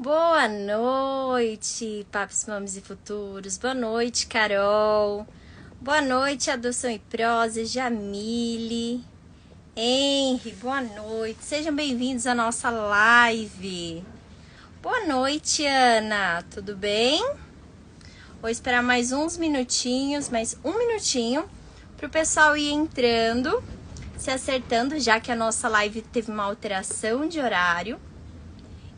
Boa noite, papos, mames e futuros. Boa noite, Carol. Boa noite, Adoção e Prosa, Jamile, Henry. Boa noite. Sejam bem-vindos à nossa live. Boa noite, Ana. Tudo bem? Vou esperar mais uns minutinhos, mais um minutinho, para o pessoal ir entrando, se acertando, já que a nossa live teve uma alteração de horário.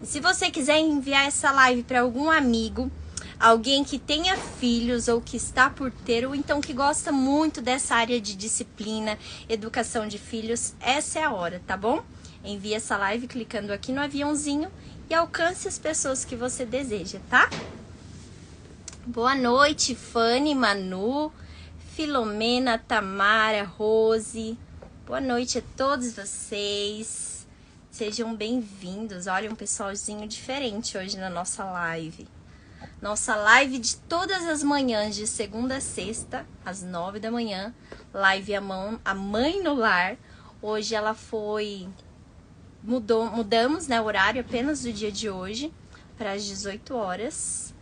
E se você quiser enviar essa live para algum amigo, alguém que tenha filhos ou que está por ter, ou então que gosta muito dessa área de disciplina, educação de filhos, essa é a hora, tá bom? Envie essa live clicando aqui no aviãozinho e alcance as pessoas que você deseja, tá? Boa noite, Fanny, Manu, Filomena, Tamara, Rose. Boa noite a todos vocês. Sejam bem-vindos. Olha, um pessoalzinho diferente hoje na nossa live. Nossa live de todas as manhãs, de segunda a sexta, às 9 da manhã. Live A Mãe no Lar. Hoje ela foi... Mudamos, né, o horário apenas do dia de hoje para as 18 horas.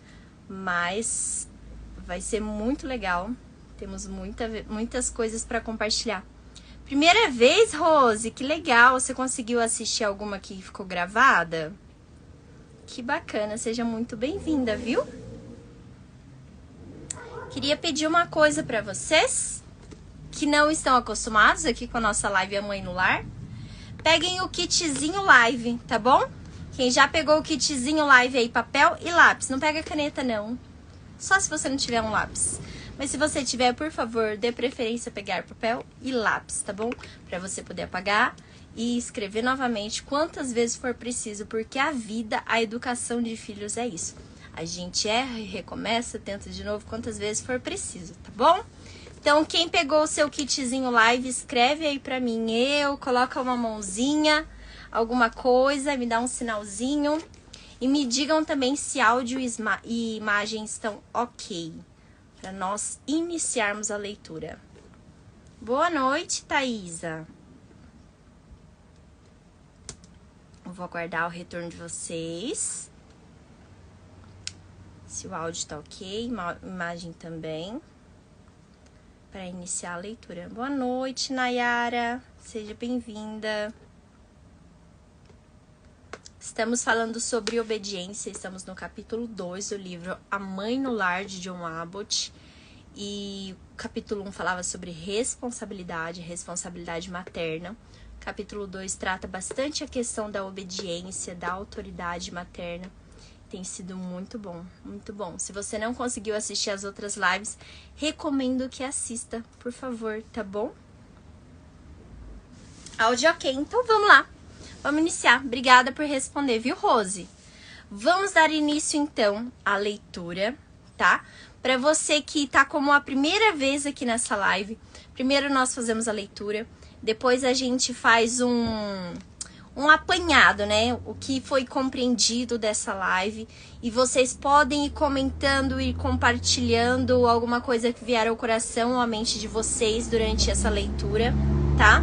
Mas vai ser muito legal. Temos muitas coisas para compartilhar. Primeira vez, Rose, que legal. Você conseguiu assistir alguma que ficou gravada? Que bacana, seja muito bem-vinda, viu? Queria pedir uma coisa para vocês que não estão acostumados aqui com a nossa live A Mãe no Lar. Peguem o kitzinho live, tá bom? Quem já pegou o kitzinho live aí, papel e lápis. Não pega caneta, não. Só se você não tiver um lápis. Mas se você tiver, por favor, dê preferência a pegar papel e lápis, tá bom? Para você poder apagar e escrever novamente quantas vezes for preciso, porque a vida, a educação de filhos é isso. A gente erra e recomeça, tenta de novo quantas vezes for preciso, tá bom? Então, quem pegou o seu kitzinho live, escreve aí pra mim, coloca uma mãozinha, alguma coisa, me dá um sinalzinho. E me digam também se áudio e imagem estão ok, para nós iniciarmos a leitura. Boa noite, Thaisa. Eu vou aguardar o retorno de vocês. Se o áudio tá ok, imagem também. Para iniciar a leitura. Boa noite, Nayara. Seja bem-vinda. Estamos falando sobre obediência, estamos no capítulo 2 do livro A Mãe no Lar, de John Abbott. E o capítulo 1 falava sobre responsabilidade materna. O capítulo 2 trata bastante a questão da obediência, da autoridade materna. Tem sido muito bom, muito bom. Se você não conseguiu assistir as outras lives, recomendo que assista, por favor, tá bom? Áudio ok, então vamos lá. Vamos iniciar. Obrigada por responder, viu, Rose? Vamos dar início, então, à leitura, tá? Para você que tá como a primeira vez aqui nessa live, primeiro nós fazemos a leitura, depois a gente faz um apanhado, né? O que foi compreendido dessa live. E vocês podem ir comentando e compartilhando alguma coisa que vier ao coração ou à mente de vocês durante essa leitura, tá?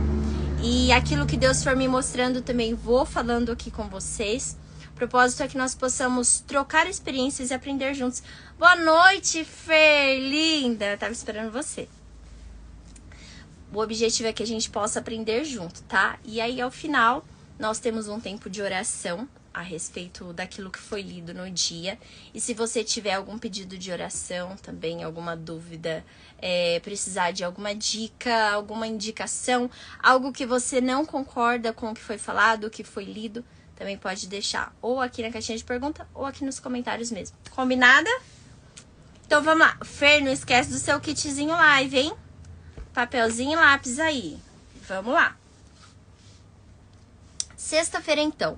E aquilo que Deus for me mostrando também vou falando aqui com vocês. O propósito é que nós possamos trocar experiências e aprender juntos. Boa noite, Fer, linda! Eu tava esperando você. O objetivo é que a gente possa aprender junto, tá? E aí, ao final, nós temos um tempo de oração a respeito daquilo que foi lido no dia. E se você tiver algum pedido de oração, também alguma dúvida, precisar de alguma dica, alguma indicação, algo que você não concorda com o que foi falado, o que foi lido, também pode deixar ou aqui na caixinha de pergunta ou aqui nos comentários mesmo. Combinada? Então vamos lá. Fer, não esquece do seu kitzinho live, hein? Papelzinho e lápis aí. Vamos lá. Sexta-feira, então.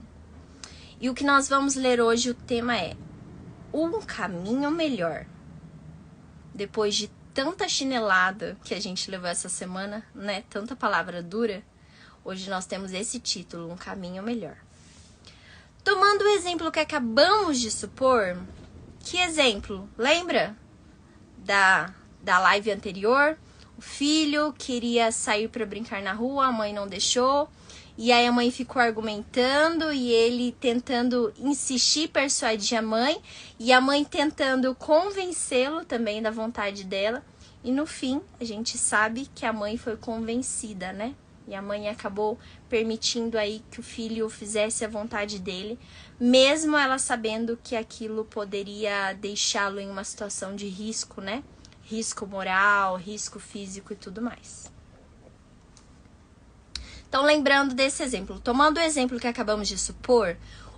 E o que nós vamos ler hoje, o tema é Um Caminho Melhor. Depois de tanta chinelada que a gente levou essa semana, né? Tanta palavra dura, hoje nós temos esse título, Um Caminho Melhor. Tomando o exemplo que acabamos de supor, que exemplo? Lembra da live anterior? O filho queria sair para brincar na rua, a mãe não deixou. E aí a mãe ficou argumentando e ele tentando insistir, persuadir a mãe. E a mãe tentando convencê-lo também da vontade dela. E no fim, a gente sabe que a mãe foi convencida, né? E a mãe acabou permitindo aí que o filho fizesse a vontade dele, mesmo ela sabendo que aquilo poderia deixá-lo em uma situação de risco, né? Risco moral, risco físico e tudo mais. Então, lembrando desse exemplo, tomando o exemplo que acabamos de supor,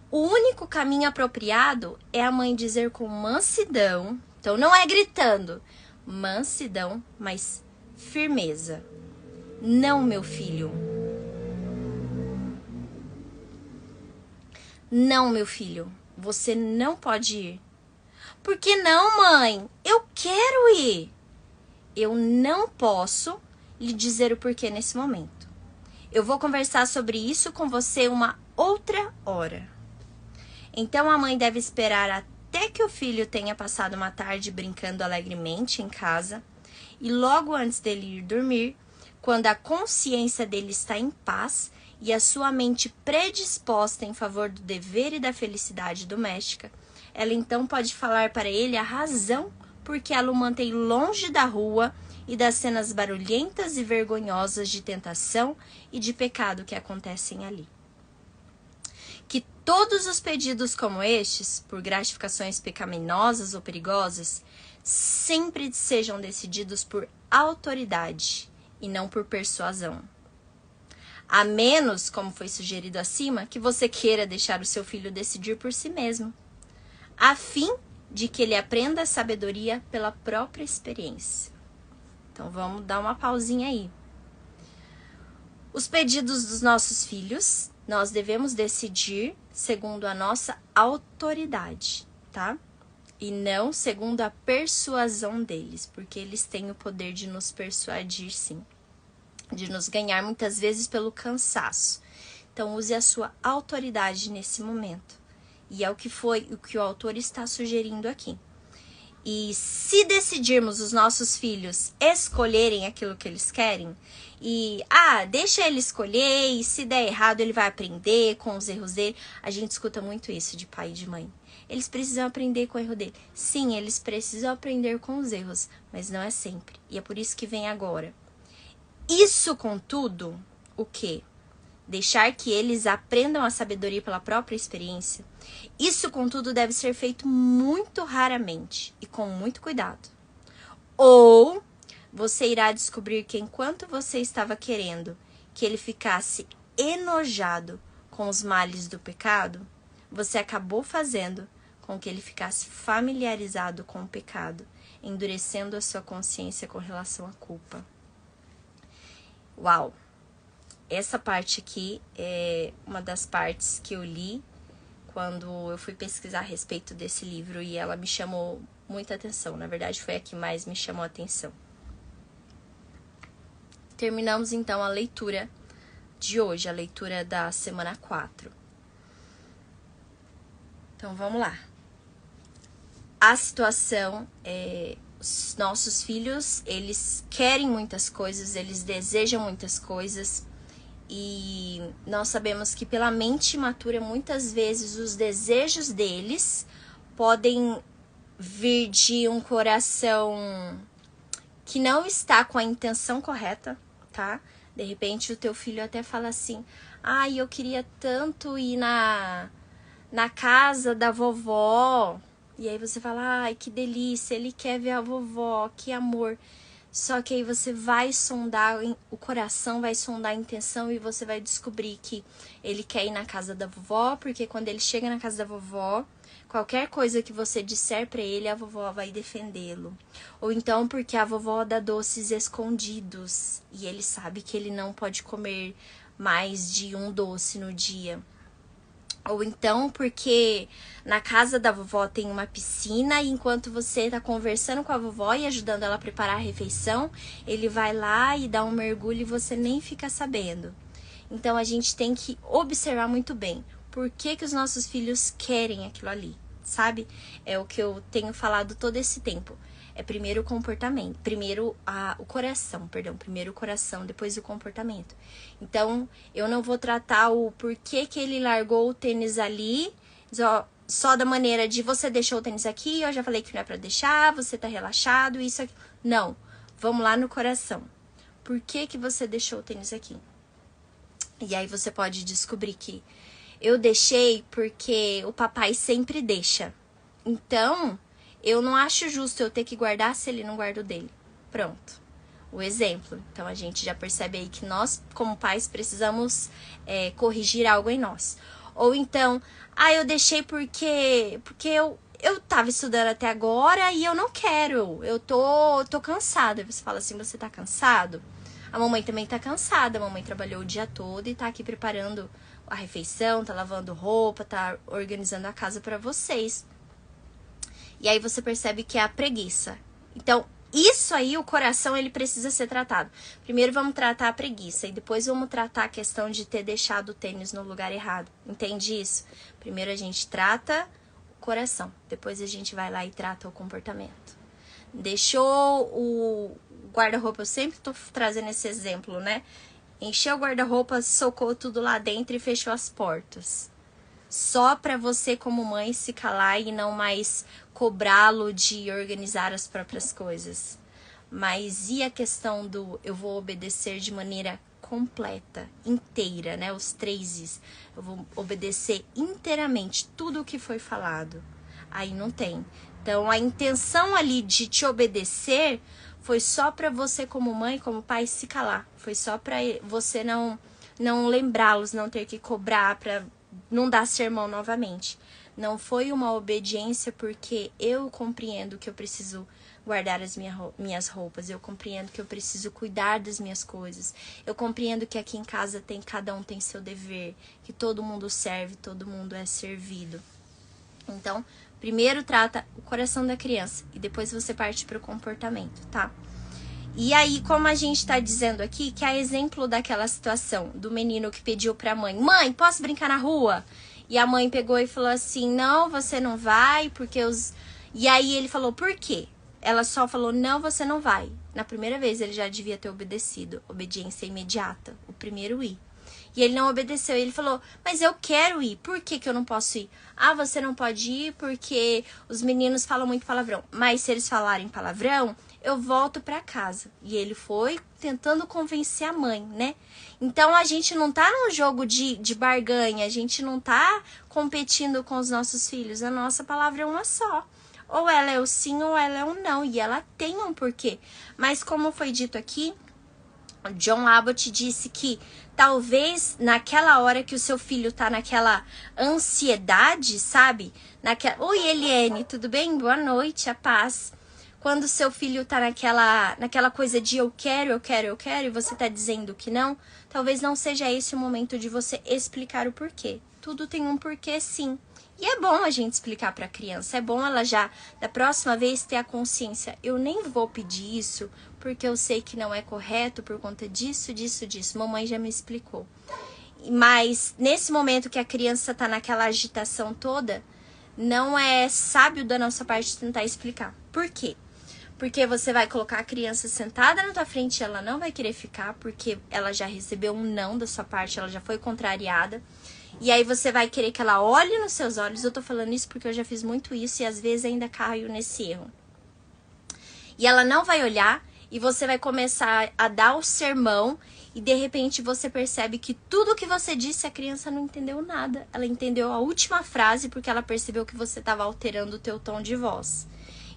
o único caminho apropriado é a mãe dizer com mansidão, então não é gritando, mansidão, mas firmeza. Não, meu filho. Não, meu filho, você não pode ir. Por que não, mãe? Eu quero ir. Eu não posso lhe dizer o porquê nesse momento. Eu vou conversar sobre isso com você uma outra hora. Então a mãe deve esperar até que o filho tenha passado uma tarde brincando alegremente em casa e logo antes dele ir dormir, quando a consciência dele está em paz e a sua mente predisposta em favor do dever e da felicidade doméstica, ela então pode falar para ele a razão por que ela o mantém longe da rua e das cenas barulhentas e vergonhosas de tentação e de pecado que acontecem ali. Que todos os pedidos como estes, por gratificações pecaminosas ou perigosas, sempre sejam decididos por autoridade e não por persuasão. A menos, como foi sugerido acima, que você queira deixar o seu filho decidir por si mesmo, a fim de que ele aprenda a sabedoria pela própria experiência. Então vamos dar uma pausinha aí. Os pedidos dos nossos filhos, nós devemos decidir segundo a nossa autoridade, tá? E não segundo a persuasão deles, porque eles têm o poder de nos persuadir, sim. De nos ganhar muitas vezes pelo cansaço. Então use a sua autoridade nesse momento. E é o que o autor está sugerindo aqui. E se decidirmos os nossos filhos escolherem aquilo que eles querem, deixa ele escolher, e se der errado ele vai aprender com os erros dele. A gente escuta muito isso de pai e de mãe. Eles precisam aprender com o erro dele. Sim, eles precisam aprender com os erros, mas não é sempre. E é por isso que vem agora. Isso, contudo, o quê? Deixar que eles aprendam a sabedoria pela própria experiência. Isso, contudo, deve ser feito muito raramente e com muito cuidado. Ou você irá descobrir que enquanto você estava querendo que ele ficasse enojado com os males do pecado, você acabou fazendo com que ele ficasse familiarizado com o pecado, endurecendo a sua consciência com relação à culpa. Uau! Essa parte aqui é uma das partes que eu li quando eu fui pesquisar a respeito desse livro e ela me chamou muita atenção. Na verdade, foi a que mais me chamou a atenção. Terminamos, então, a leitura de hoje, a leitura da semana 4. Então, vamos lá. A situação é... Os nossos filhos, eles querem muitas coisas, eles desejam muitas coisas. E nós sabemos que pela mente imatura, muitas vezes os desejos deles podem vir de um coração que não está com a intenção correta, tá? De repente o teu filho até fala assim, eu queria tanto ir na casa da vovó. E aí você fala, que delícia, ele quer ver a vovó, que amor. Só que aí você vai sondar, o coração vai sondar a intenção e você vai descobrir que ele quer ir na casa da vovó, porque quando ele chega na casa da vovó, qualquer coisa que você disser pra ele, a vovó vai defendê-lo. Ou então porque a vovó dá doces escondidos e ele sabe que ele não pode comer mais de um doce no dia. Ou então porque na casa da vovó tem uma piscina e enquanto você tá conversando com a vovó e ajudando ela a preparar a refeição, ele vai lá e dá um mergulho e você nem fica sabendo. Então a gente tem que observar muito bem por que os nossos filhos querem aquilo ali, sabe? É o que eu tenho falado todo esse tempo. É primeiro o comportamento, primeiro o coração, perdão, primeiro o coração, depois o comportamento. Então, eu não vou tratar o porquê que ele largou o tênis ali, só da maneira de você deixou o tênis aqui, eu já falei que não é pra deixar, você tá relaxado, isso aqui. Não, vamos lá no coração. Por que que você deixou o tênis aqui? E aí você pode descobrir que eu deixei porque o papai sempre deixa. Então, eu não acho justo eu ter que guardar se ele não guarda o dele. Pronto. O exemplo. Então, a gente já percebe aí que nós, como pais, precisamos corrigir algo em nós. Ou então, eu deixei porque eu tava estudando até agora e eu não quero. Eu tô cansada. Você fala assim, você tá cansado? A mamãe também tá cansada. A mamãe trabalhou o dia todo e tá aqui preparando a refeição, tá lavando roupa, tá organizando a casa pra vocês. E aí você percebe que é a preguiça. Então, isso aí, o coração, ele precisa ser tratado. Primeiro vamos tratar a preguiça e depois vamos tratar a questão de ter deixado o tênis no lugar errado. Entende isso? Primeiro a gente trata o coração, depois a gente vai lá e trata o comportamento. Deixou o guarda-roupa, eu sempre tô trazendo esse exemplo, né? Encheu o guarda-roupa, socou tudo lá dentro e fechou as portas. Só para você, como mãe, se calar e não mais cobrá-lo de organizar as próprias coisas. Mas e a questão do eu vou obedecer de maneira completa, inteira, né? Os 3 Is. Eu vou obedecer inteiramente tudo o que foi falado. Aí não tem. Então, a intenção ali de te obedecer foi só para você, como mãe, como pai, se calar. Foi só para você não lembrá-los, não ter que cobrar para não dar sermão novamente. Não foi uma obediência porque eu compreendo que eu preciso guardar as minhas roupas. Eu compreendo que eu preciso cuidar das minhas coisas. Eu compreendo que aqui em casa cada um tem seu dever. Que todo mundo serve, todo mundo é servido. Então, primeiro trata o coração da criança e depois você parte para o comportamento, tá? E aí, como a gente tá dizendo aqui, que é exemplo daquela situação do menino que pediu pra mãe: mãe, posso brincar na rua? E a mãe pegou e falou assim: não, você não vai, porque os... E aí ele falou: por quê? Ela só falou: não, você não vai. Na primeira vez ele já devia ter obedecido. Obediência imediata, o primeiro ir. E ele não obedeceu. Ele falou: mas eu quero ir. Por que que eu não posso ir? Você não pode ir porque os meninos falam muito palavrão. Mas se eles falarem palavrão, eu volto pra casa. E ele foi tentando convencer a mãe, né? Então, a gente não tá num jogo de barganha. A gente não tá competindo com os nossos filhos. A nossa palavra é uma só. Ou ela é o sim ou ela é o não. E ela tem um porquê. Mas como foi dito aqui, John Abbott disse que talvez naquela hora que o seu filho tá naquela ansiedade, sabe? Oi, Eliane, tudo bem? Boa noite, a paz. Quando seu filho tá naquela coisa de eu quero, e você tá dizendo que não, talvez não seja esse o momento de você explicar o porquê. Tudo tem um porquê, sim. E é bom a gente explicar para a criança, é bom ela já, da próxima vez, ter a consciência. Eu nem vou pedir isso porque eu sei que não é correto por conta disso. Mamãe já me explicou. Mas nesse momento que a criança tá naquela agitação toda, não é sábio da nossa parte tentar explicar. Por quê? Porque você vai colocar a criança sentada na tua frente e ela não vai querer ficar porque ela já recebeu um não da sua parte, ela já foi contrariada. E aí você vai querer que ela olhe nos seus olhos. Eu tô falando isso porque eu já fiz muito isso e às vezes ainda caio nesse erro. E ela não vai olhar e você vai começar a dar o sermão e de repente você percebe que tudo que você disse a criança não entendeu nada. Ela entendeu a última frase porque ela percebeu que você estava alterando o teu tom de voz.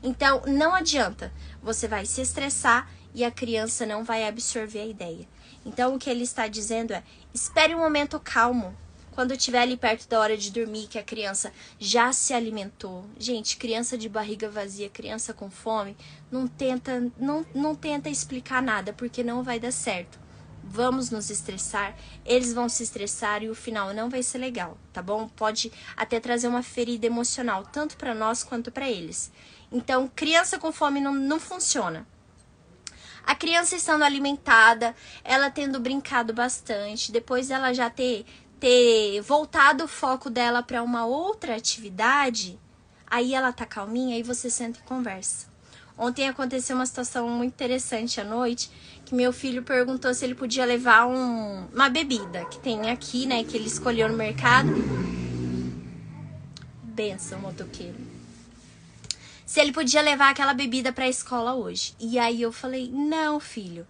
Então, não adianta. Você vai se estressar e a criança não vai absorver a ideia. Então, o que ele está dizendo é: espere um momento calmo. Quando estiver ali perto da hora de dormir, que a criança já se alimentou. Gente, criança de barriga vazia, criança com fome, não tenta explicar nada, porque não vai dar certo. Vamos nos estressar, eles vão se estressar e o final não vai ser legal, tá bom? Pode até trazer uma ferida emocional, tanto para nós quanto para eles. Então, criança com fome não funciona. A criança estando alimentada, ela tendo brincado bastante, depois ela já ter voltado o foco dela para uma outra atividade, aí ela tá calminha e você senta e conversa. Ontem aconteceu uma situação muito interessante à noite, que meu filho perguntou se ele podia levar uma bebida que tem aqui, né, que ele escolheu no mercado. Benção, motoqueiro. Se ele podia levar aquela bebida pra escola hoje. E aí eu falei, não, filho,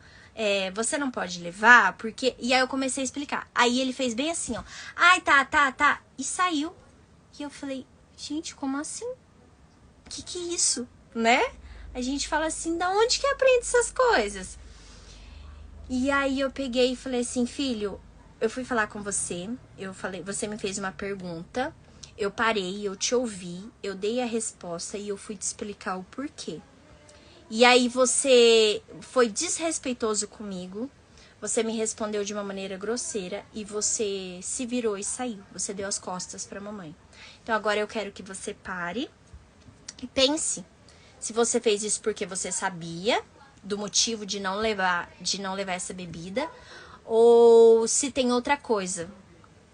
você não pode levar, porque... E aí eu comecei a explicar. Aí ele fez bem assim, ó. Ai, tá. E saiu. E eu falei, gente, como assim? Que é isso, né? A gente fala assim, da onde que aprende essas coisas? E aí eu peguei e falei assim, filho, eu fui falar com você, eu falei, você me fez uma pergunta, eu parei, eu te ouvi, eu dei a resposta e eu fui te explicar o porquê. E aí você foi desrespeitoso comigo, você me respondeu de uma maneira grosseira e você se virou e saiu, você deu as costas pra mamãe. Então agora eu quero que você pare e pense. Se você fez isso porque você sabia do motivo de não levar essa bebida, ou se tem outra coisa.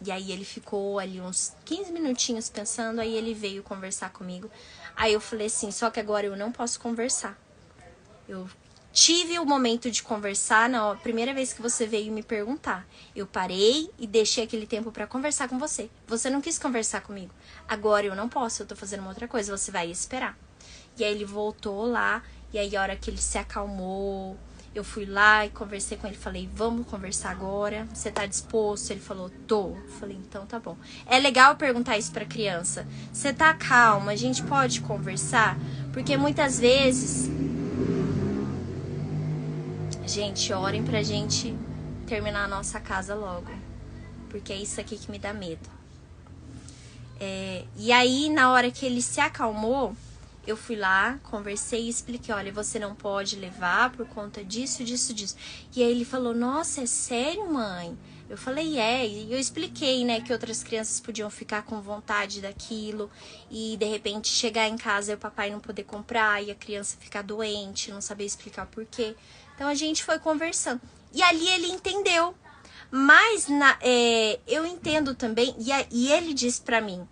E aí ele ficou ali uns 15 minutinhos pensando, aí ele veio conversar comigo. Aí eu falei assim, só que agora eu não posso conversar. Eu tive o momento de conversar na primeira vez que você veio me perguntar. Eu parei e deixei aquele tempo pra conversar com você. Você não quis conversar comigo. Agora eu não posso, eu tô fazendo uma outra coisa, você vai esperar. E aí ele voltou lá, e aí a hora que ele se acalmou, eu fui lá e conversei com ele, falei, vamos conversar agora? Você tá disposto? Ele falou, tô. Eu falei, então tá bom. É legal perguntar isso pra criança. Você tá calma? A gente pode conversar? Porque muitas vezes... Gente, orem pra gente terminar a nossa casa logo. Porque é isso aqui que me dá medo. E aí, na hora que ele se acalmou, eu fui lá, conversei e expliquei, olha, você não pode levar por conta disso. E aí ele falou, nossa, é sério, mãe? Eu falei, e eu expliquei, né, que outras crianças podiam ficar com vontade daquilo e de repente chegar em casa e o papai não poder comprar e a criança ficar doente, não saber explicar por quê. Então a gente foi conversando. E ali ele entendeu. Mas eu entendo também, e ele disse pra mim,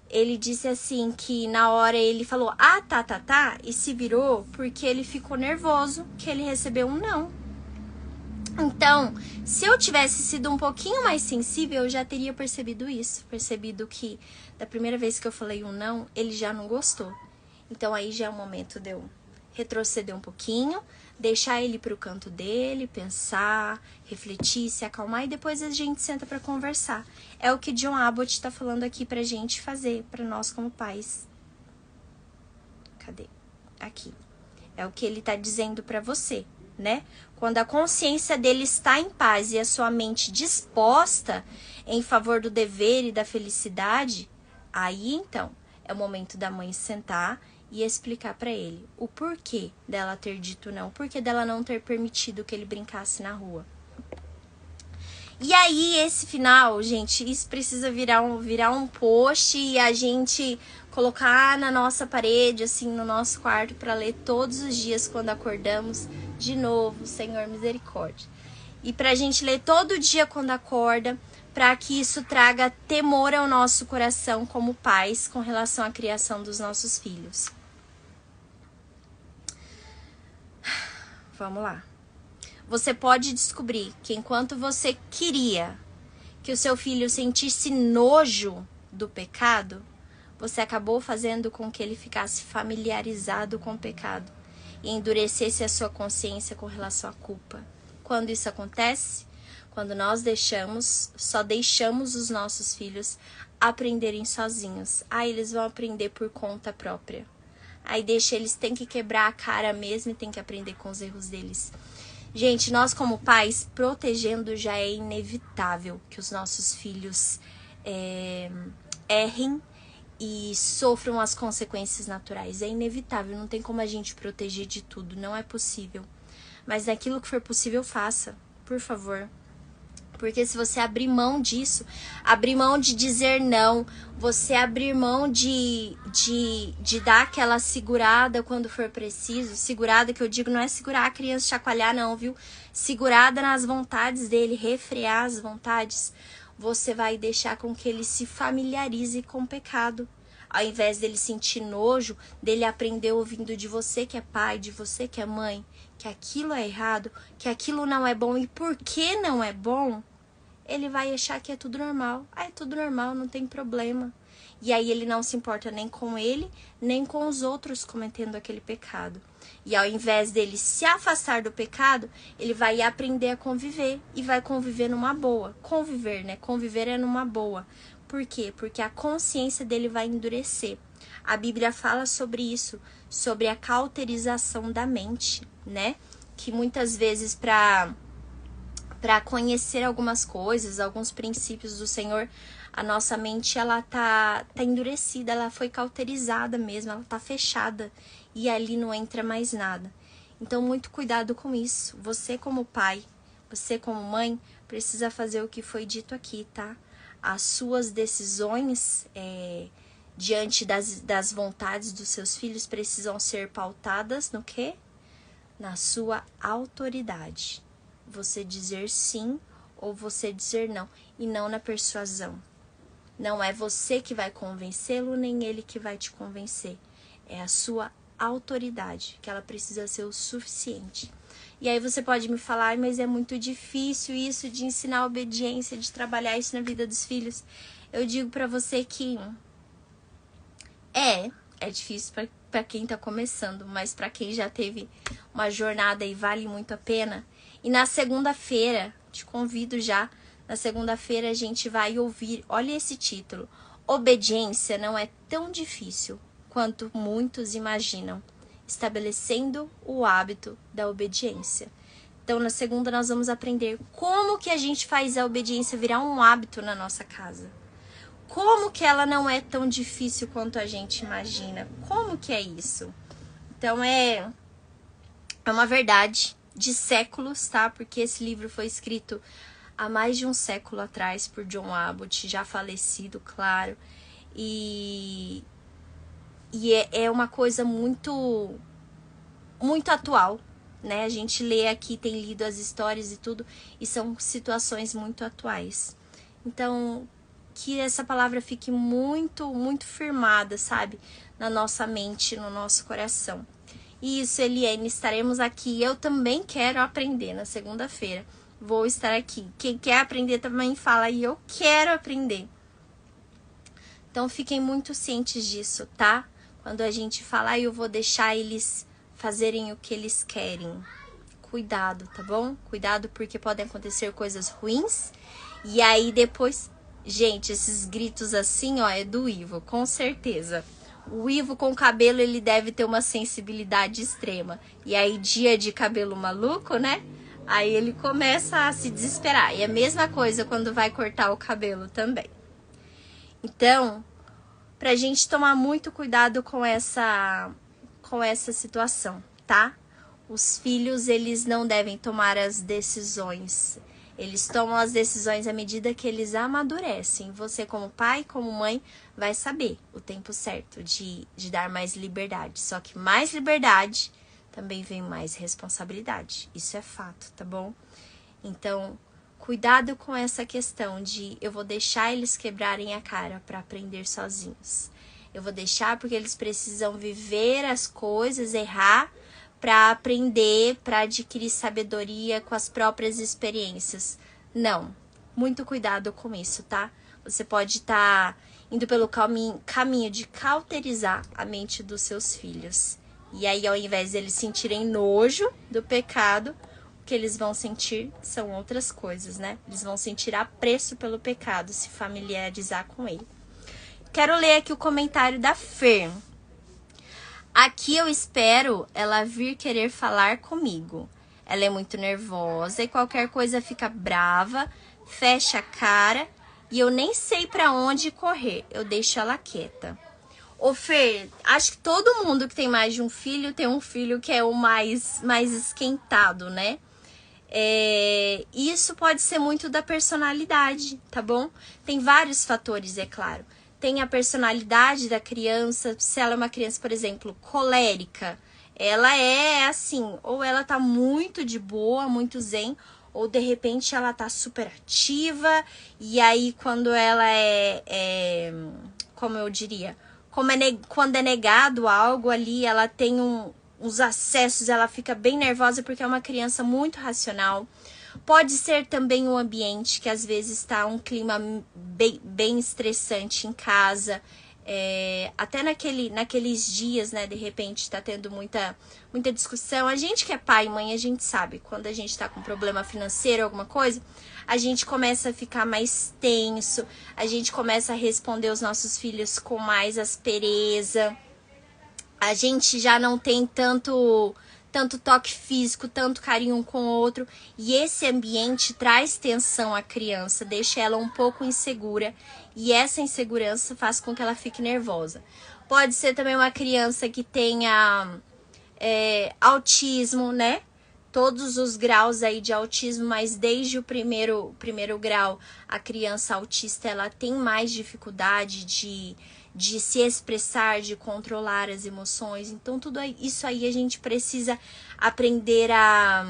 ele disse assim que na hora ele falou, tá, e se virou porque ele ficou nervoso que ele recebeu um não. Então, se eu tivesse sido um pouquinho mais sensível, eu já teria percebido isso. Percebido que da primeira vez que eu falei um não, ele já não gostou. Então aí já é o momento de eu retroceder um pouquinho, deixar ele pro canto dele, pensar, refletir, se acalmar e depois a gente senta pra conversar. É o que John Abbott tá falando aqui pra gente fazer, pra nós como pais. Cadê? Aqui. É o que ele tá dizendo pra você, né? Quando a consciência dele está em paz e a sua mente disposta em favor do dever e da felicidade, aí então é o momento da mãe sentar e explicar pra ele o porquê dela ter dito não, o porquê dela não ter permitido que ele brincasse na rua. E aí, esse final, gente, isso precisa virar um post e a gente colocar na nossa parede, assim, no nosso quarto, pra ler todos os dias quando acordamos. De novo, Senhor, misericórdia. E pra gente ler todo dia quando acorda, pra que isso traga temor ao nosso coração como pais com relação à criação dos nossos filhos. Vamos lá. Você pode descobrir que enquanto você queria que o seu filho sentisse nojo do pecado, você acabou fazendo com que ele ficasse familiarizado com o pecado e endurecesse a sua consciência com relação à culpa. Quando isso acontece, quando nós só deixamos os nossos filhos aprenderem sozinhos. Aí eles vão aprender por conta própria. Aí eles têm que quebrar a cara mesmo e têm que aprender com os erros deles. Gente, nós como pais, protegendo já é inevitável que os nossos filhos errem e sofram as consequências naturais. É inevitável, não tem como a gente proteger de tudo, não é possível. Mas naquilo que for possível, faça, por favor. Porque se você abrir mão disso, abrir mão de dizer não, você abrir mão de dar aquela segurada quando for preciso, segurada que eu digo não é segurar a criança, chacoalhar não, viu? Segurada nas vontades dele, refrear as vontades, você vai deixar com que ele se familiarize com o pecado. Ao invés dele sentir nojo, dele aprender ouvindo de você que é pai, de você que é mãe, que aquilo é errado, que aquilo não é bom e por que não é bom, ele vai achar que é tudo normal. Ah, é tudo normal, não tem problema. E aí ele não se importa nem com ele, nem com os outros cometendo aquele pecado. E ao invés dele se afastar do pecado, ele vai aprender a conviver. E vai conviver numa boa. Conviver, né? Conviver é numa boa. Por quê? Porque a consciência dele vai endurecer. A Bíblia fala sobre isso, sobre a cauterização da mente, né? Que muitas vezes para conhecer algumas coisas, alguns princípios do Senhor, a nossa mente ela tá endurecida, ela foi cauterizada mesmo, ela tá fechada e ali não entra mais nada. Então muito cuidado com isso. Você como pai, você como mãe, precisa fazer o que foi dito aqui, tá? As suas decisões diante das vontades dos seus filhos precisam ser pautadas no quê? Na sua autoridade. Você dizer sim ou você dizer não, e não na persuasão. Não é você que vai convencê-lo, nem ele que vai te convencer. É a sua autoridade, que ela precisa ser o suficiente. E aí você pode me falar, mas é muito difícil isso de ensinar a obediência, de trabalhar isso na vida dos filhos. Eu digo pra você que é difícil pra quem tá começando, mas pra quem já teve uma jornada e vale muito a pena. E na segunda-feira, te convido já, na segunda-feira a gente vai ouvir, olha esse título, Obediência não é tão difícil quanto muitos imaginam, estabelecendo o hábito da obediência. Então na segunda nós vamos aprender como que a gente faz a obediência virar um hábito na nossa casa. Como que ela não é tão difícil quanto a gente imagina? Como que é isso? Então é uma verdade de séculos, tá? Porque esse livro foi escrito há mais de um século atrás por John Abbott, já falecido, claro. E é uma coisa muito, muito atual, né? A gente lê aqui, tem lido as histórias e tudo, e são situações muito atuais. Então, que essa palavra fique muito, muito firmada, sabe? Na nossa mente, no nosso coração. E isso, Eliane, estaremos aqui. Eu também quero aprender na segunda-feira. Vou estar aqui. Quem quer aprender também fala aí, eu quero aprender. Então, fiquem muito cientes disso, tá? Quando a gente falar, eu vou deixar eles fazerem o que eles querem. Cuidado, tá bom? Cuidado porque podem acontecer coisas ruins. E aí depois... Gente, esses gritos assim, ó, é do Ivo, com certeza. O Ivo com cabelo, ele deve ter uma sensibilidade extrema. E aí, dia de cabelo maluco, né? Aí ele começa a se desesperar. E a mesma coisa quando vai cortar o cabelo também. Então, pra gente tomar muito cuidado com essa situação, tá? Os filhos, eles não devem tomar as decisões. Eles tomam as decisões à medida que eles amadurecem. Você, como pai, como mãe, vai saber o tempo certo de dar mais liberdade. Só que mais liberdade também vem mais responsabilidade. Isso é fato, tá bom? Então, cuidado com essa questão de eu vou deixar eles quebrarem a cara para aprender sozinhos. Eu vou deixar porque eles precisam viver as coisas, errar, para aprender, para adquirir sabedoria com as próprias experiências. Não, muito cuidado com isso, tá? Você pode estar indo pelo caminho de cauterizar a mente dos seus filhos. E aí, ao invés de eles sentirem nojo do pecado, o que eles vão sentir são outras coisas, né? Eles vão sentir apreço pelo pecado, se familiarizar com ele. Quero ler aqui o comentário da Fer. Aqui eu espero ela vir querer falar comigo. Ela é muito nervosa e qualquer coisa fica brava, fecha a cara e eu nem sei pra onde correr. Eu deixo ela quieta. Ô Fer, acho que todo mundo que tem mais de um filho tem um filho que é o mais esquentado, né? Isso pode ser muito da personalidade, tá bom? Tem vários fatores, é claro. Tem a personalidade da criança, se ela é uma criança, por exemplo, colérica, ela é assim, ou ela tá muito de boa, muito zen, ou de repente ela tá super ativa, e aí quando ela como eu diria, quando é negado algo ali, ela tem uns acessos, ela fica bem nervosa porque é uma criança muito racional. Pode ser também um ambiente que às vezes está um clima bem estressante em casa. Até naqueles dias, né, de repente está tendo muita discussão. A gente que é pai e mãe, a gente sabe, quando a gente está com problema financeiro, alguma coisa, a gente começa a ficar mais tenso, a gente começa a responder os nossos filhos com mais aspereza, a gente já não tem tanto toque físico, tanto carinho um com o outro, e esse ambiente traz tensão à criança, deixa ela um pouco insegura, e essa insegurança faz com que ela fique nervosa. Pode ser também uma criança que tenha autismo, né? Todos os graus aí de autismo, mas desde o primeiro grau, a criança autista, ela tem mais dificuldade de se expressar, de controlar as emoções. Então, tudo isso aí a gente precisa aprender a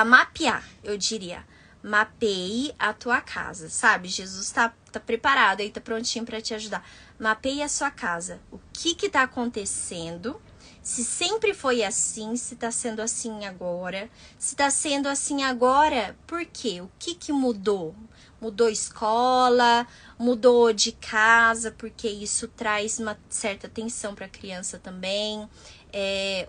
mapear, eu diria. Mapeie a tua casa, sabe? Jesus tá preparado aí, tá prontinho para te ajudar. Mapeie a sua casa. O que tá acontecendo? Se sempre foi assim, se tá sendo assim agora. Se tá sendo assim agora, por quê? O que mudou? Mudou escola, mudou de casa, porque isso traz uma certa tensão para a criança também.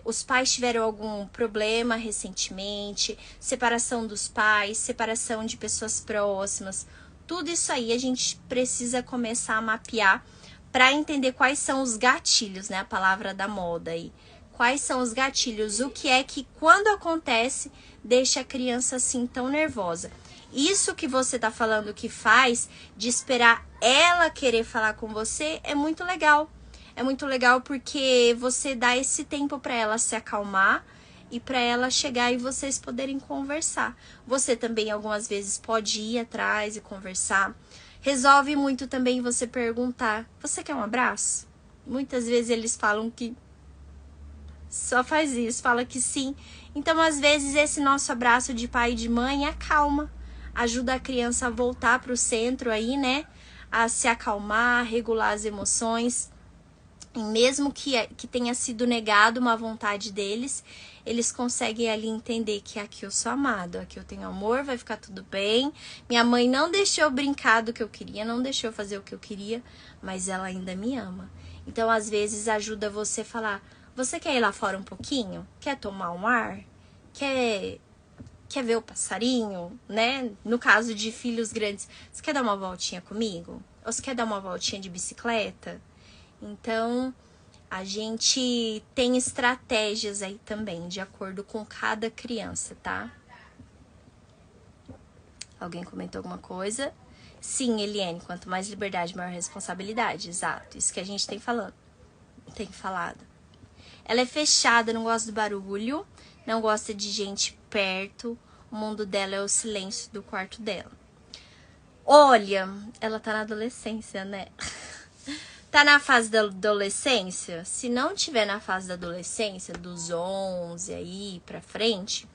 Os pais tiveram algum problema recentemente, separação dos pais, separação de pessoas próximas. Tudo isso aí a gente precisa começar a mapear para entender quais são os gatilhos, né? A palavra da moda aí. Quais são os gatilhos? O que é que, quando acontece, deixa a criança assim tão nervosa? Isso que você tá falando que faz, de esperar ela querer falar com você, é muito legal. É muito legal porque você dá esse tempo para ela se acalmar e para ela chegar e vocês poderem conversar. Você também algumas vezes pode ir atrás e conversar. Resolve muito também você perguntar: você quer um abraço? Muitas vezes eles falam que só faz isso, fala que sim. Então, às vezes, esse nosso abraço de pai e de mãe acalma, ajuda a criança a voltar para o centro aí, né? A se acalmar, regular as emoções. E mesmo que tenha sido negado uma vontade deles, eles conseguem ali entender que aqui eu sou amado, aqui eu tenho amor, vai ficar tudo bem. Minha mãe não deixou eu brincar do que eu queria, não deixou eu fazer o que eu queria, mas ela ainda me ama. Então, às vezes, ajuda você a falar: você quer ir lá fora um pouquinho? Quer tomar um ar? Quer ver o passarinho, né? No caso de filhos grandes, você quer dar uma voltinha comigo? Ou você quer dar uma voltinha de bicicleta? Então, a gente tem estratégias aí também, de acordo com cada criança, tá? Alguém comentou alguma coisa? Sim, Eliane, quanto mais liberdade, maior responsabilidade. Exato, isso que a gente tem falado. Ela é fechada, não gosta do barulho, não gosta de gente perto. O mundo dela é o silêncio do quarto dela. Olha, ela tá na adolescência, né? Tá na fase da adolescência? Se não tiver na fase da adolescência, dos 11 aí pra frente,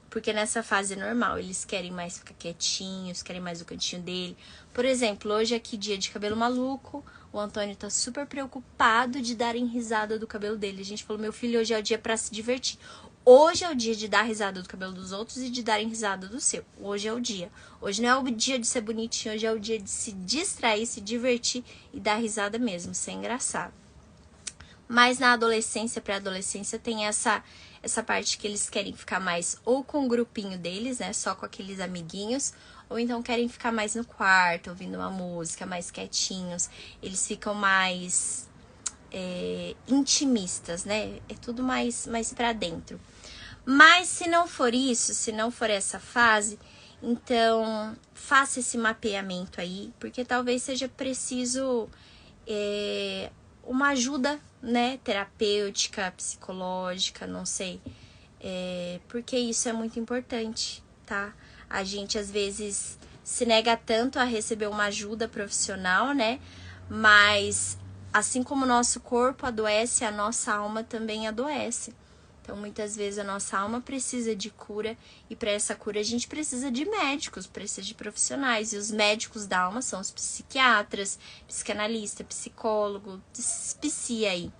porque nessa fase é normal, eles querem mais ficar quietinhos, querem mais o cantinho dele. Por exemplo, hoje aqui, dia de cabelo maluco, o Antônio tá super preocupado de darem risada do cabelo dele. A gente falou: meu filho, hoje é o dia pra se divertir. Hoje é o dia de dar risada do cabelo dos outros e de darem risada do seu. Hoje é o dia. Hoje não é o dia de ser bonitinho, hoje é o dia de se distrair, se divertir e dar risada mesmo, ser engraçado. Mas na adolescência, pré-adolescência, tem essa parte que eles querem ficar mais ou com o grupinho deles, né, só com aqueles amiguinhos, ou então querem ficar mais no quarto, ouvindo uma música, mais quietinhos. Eles ficam mais intimistas, né? É tudo mais pra dentro. Mas se não for isso, se não for essa fase, então faça esse mapeamento aí, porque talvez seja preciso uma ajuda, né? Terapêutica, psicológica, não sei. Porque isso é muito importante, tá? A gente às vezes se nega tanto a receber uma ajuda profissional, né? Mas assim como o nosso corpo adoece, a nossa alma também adoece. Então, muitas vezes a nossa alma precisa de cura e para essa cura a gente precisa de médicos, precisa de profissionais. E os médicos da alma são os psiquiatras, psicanalista, psicólogo, psi aí.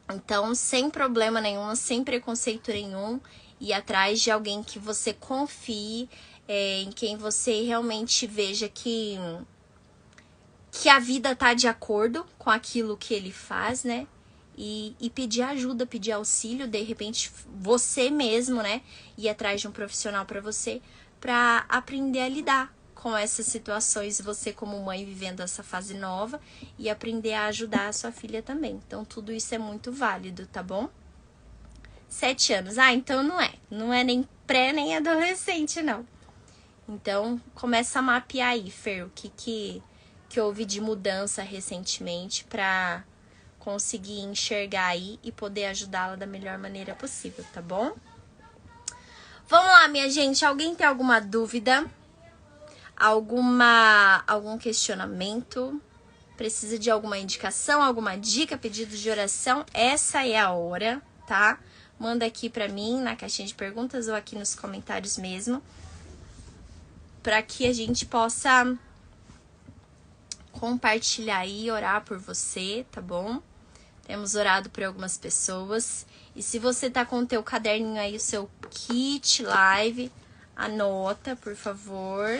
Então, sem problema nenhum, sem preconceito nenhum, ir atrás de alguém que você confie, em quem você realmente veja que a vida tá de acordo com aquilo que ele faz, né? E pedir ajuda, pedir auxílio, de repente você mesmo, né? Ir atrás de um profissional para você, para aprender a lidar com essas situações, você como mãe vivendo essa fase nova e aprender a ajudar a sua filha também. Então, tudo isso é muito válido, tá bom? 7 anos. Ah, então não é nem pré nem adolescente, não. Então, começa a mapear aí, Fer, o que houve de mudança recentemente para conseguir enxergar aí e poder ajudá-la da melhor maneira possível, tá bom? Vamos lá, minha gente. Alguém tem alguma dúvida? Algum questionamento? Precisa de alguma indicação, alguma dica, pedido de oração? Essa é a hora, tá? Manda aqui pra mim na caixinha de perguntas ou aqui nos comentários mesmo, para que a gente possa compartilhar e orar por você, tá bom? Temos orado por algumas pessoas. E se você tá com o teu caderninho aí, o seu kit live, anota, por favor,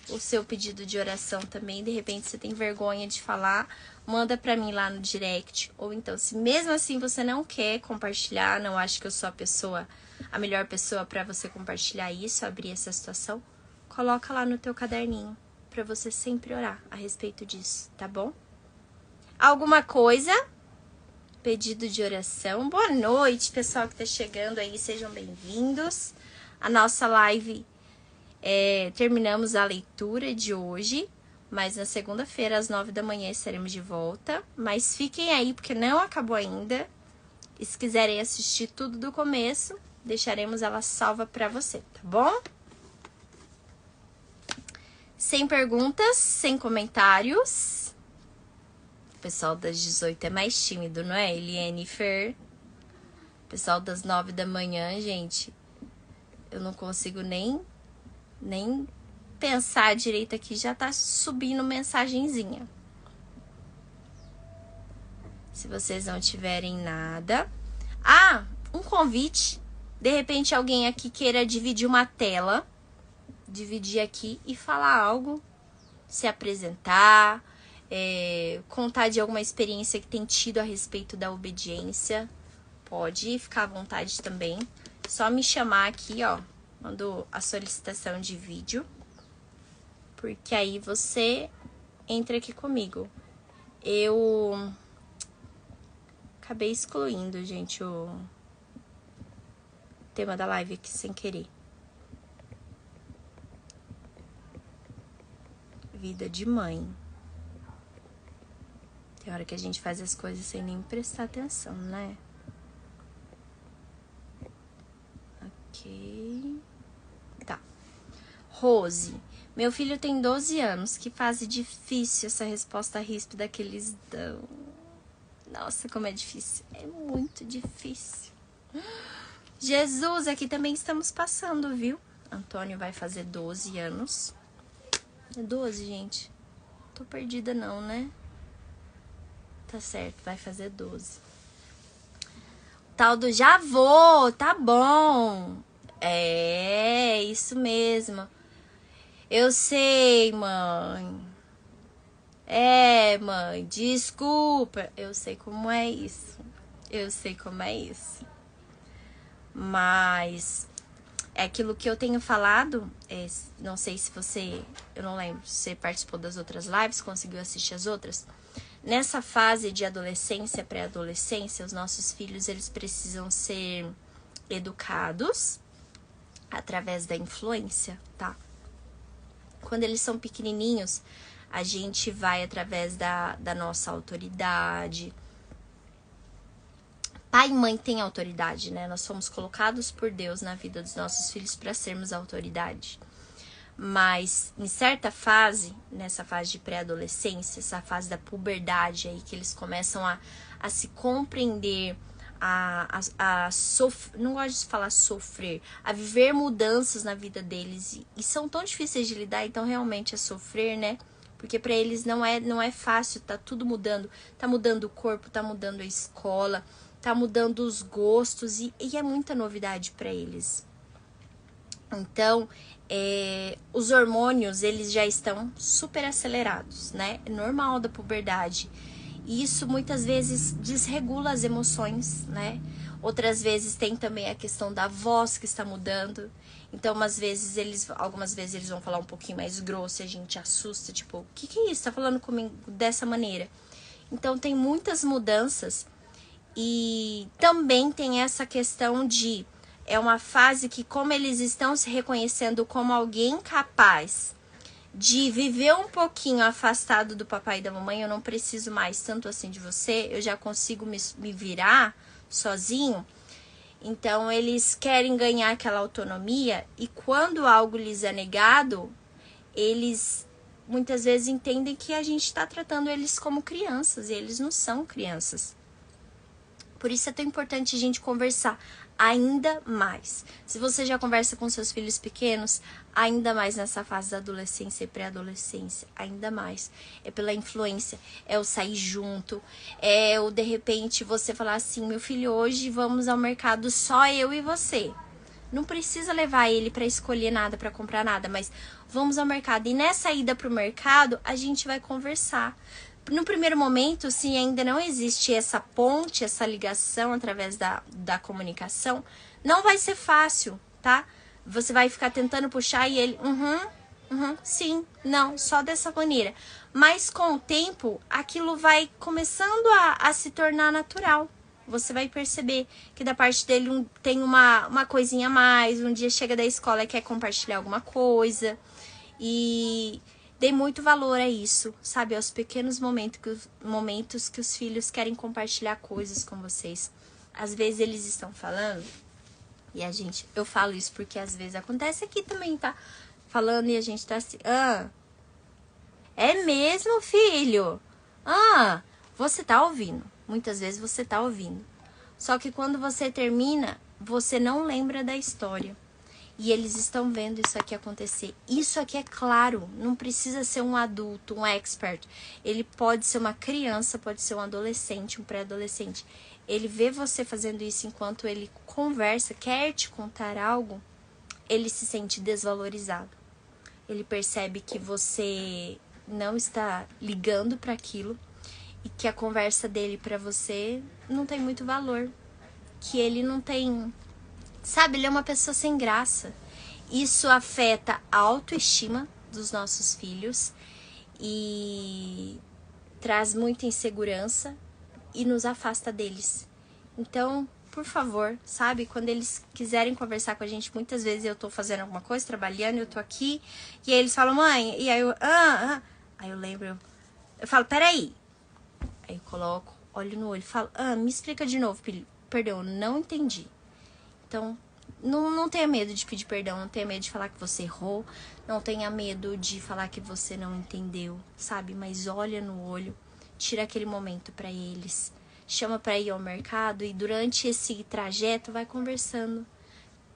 o seu pedido de oração também. De repente você tem vergonha de falar, manda pra mim lá no direct. Ou então, se mesmo assim você não quer compartilhar, não acha que eu sou a melhor pessoa pra você compartilhar isso, abrir essa situação, coloca lá no teu caderninho, pra você sempre orar a respeito disso, tá bom? Alguma coisa? Pedido de oração. Boa noite, pessoal que tá chegando aí, sejam bem-vindos. A nossa live, terminamos a leitura de hoje, mas na segunda-feira, às 9 da manhã, estaremos de volta. Mas fiquem aí, porque não acabou ainda. E se quiserem assistir tudo do começo, deixaremos ela salva pra você, tá bom? Sem perguntas, sem comentários. O pessoal das 18 é mais tímido, não é? Eliane e Fer. O pessoal das 9 da manhã, gente, eu não consigo nem pensar direito aqui, já tá subindo mensagenzinha. Se vocês não tiverem nada... Ah, um convite. De repente alguém aqui queira dividir uma tela, dividir aqui e falar algo, se apresentar, contar de alguma experiência que tem tido a respeito da obediência. Pode ficar à vontade também. Só me chamar aqui, ó. Mando a solicitação de vídeo. Porque aí você entra aqui comigo. Eu acabei excluindo, gente, o tema da live aqui sem querer. Vida de mãe. Tem hora que a gente faz as coisas sem nem prestar atenção, né? Ok. Tá. Rose. Meu filho tem 12 anos. Que fase difícil essa resposta ríspida que eles dão. Nossa, como é difícil. É muito difícil. Jesus, aqui também estamos passando, viu? Antônio vai fazer 12 anos. É 12, gente. Tô perdida não, né? Tá certo, vai fazer 12. Tal do já vou, tá bom. É, isso mesmo. Eu sei, mãe. Mãe, desculpa. Eu sei como é isso. Eu sei como é isso. Mas é aquilo que eu tenho falado. Não sei se você... Eu não lembro se você participou das outras lives, conseguiu assistir as outras. Nessa fase de adolescência, pré-adolescência, os nossos filhos, eles precisam ser educados através da influência, tá? Quando eles são pequenininhos, a gente vai através da nossa autoridade. Pai e mãe têm autoridade, né? Nós fomos colocados por Deus na vida dos nossos filhos para sermos autoridade. Mas em certa fase, nessa fase de pré-adolescência, essa fase da puberdade aí, que eles começam a se compreender, não gosto de falar sofrer, a viver mudanças na vida deles. E são tão difíceis de lidar, então realmente é sofrer, né? Porque para eles não é fácil, tá tudo mudando. Tá mudando o corpo, tá mudando a escola, tá mudando os gostos e é muita novidade para eles. Então, os hormônios, eles já estão super acelerados, né? É normal da puberdade. E isso muitas vezes desregula as emoções, né? Outras vezes tem também a questão da voz que está mudando. Então, algumas vezes eles vão falar um pouquinho mais grosso e a gente assusta, tipo, o que é isso? Tá falando comigo dessa maneira? Então, tem muitas mudanças e também tem essa questão de... É uma fase que, como eles estão se reconhecendo como alguém capaz de viver um pouquinho afastado do papai e da mamãe, eu não preciso mais tanto assim de você, eu já consigo me virar sozinho. Então, eles querem ganhar aquela autonomia e quando algo lhes é negado, eles muitas vezes entendem que a gente está tratando eles como crianças e eles não são crianças. Por isso é tão importante a gente conversar ainda mais. Se você já conversa com seus filhos pequenos, ainda mais nessa fase da adolescência e pré-adolescência, ainda mais. É pela influência, é o sair junto, é o de repente você falar assim, meu filho, hoje vamos ao mercado só eu e você. Não precisa levar ele para escolher nada, para comprar nada, mas vamos ao mercado. E nessa ida para o mercado, a gente vai conversar. No primeiro momento, se ainda não existe essa ponte, essa ligação através da comunicação, não vai ser fácil, tá? Você vai ficar tentando puxar e ele, sim, não, só dessa maneira. Mas com o tempo, aquilo vai começando a se tornar natural. Você vai perceber que da parte dele tem uma coisinha a mais, um dia chega da escola e quer compartilhar alguma coisa. E... dê muito valor a isso, sabe? Aos pequenos momentos que os filhos querem compartilhar coisas com vocês. Às vezes eles estão falando, e eu falo isso porque às vezes acontece aqui também, tá? Falando e a gente tá assim, é mesmo, filho? Você tá ouvindo. Muitas vezes você tá ouvindo. Só que quando você termina, você não lembra da história. E eles estão vendo isso aqui acontecer. Isso aqui é claro, não precisa ser um adulto, um expert. Ele pode ser uma criança, pode ser um adolescente, um pré-adolescente. Ele vê você fazendo isso enquanto ele conversa, quer te contar algo, ele se sente desvalorizado. Ele percebe que você não está ligando para aquilo e que a conversa dele para você não tem muito valor. Que ele não tem... Sabe, ele é uma pessoa sem graça. Isso afeta a autoestima dos nossos filhos e traz muita insegurança e nos afasta deles. Então, por favor, sabe, quando eles quiserem conversar com a gente, muitas vezes eu tô fazendo alguma coisa, trabalhando, eu tô aqui, e aí eles falam, mãe, e aí eu, aí eu lembro, eu falo, peraí. Aí eu coloco, olho no olho, falo, me explica de novo, perdão, eu não entendi. Então, não tenha medo de pedir perdão, não tenha medo de falar que você errou, não tenha medo de falar que você não entendeu, sabe? Mas olha no olho, tira aquele momento para eles, chama para ir ao mercado e durante esse trajeto vai conversando. O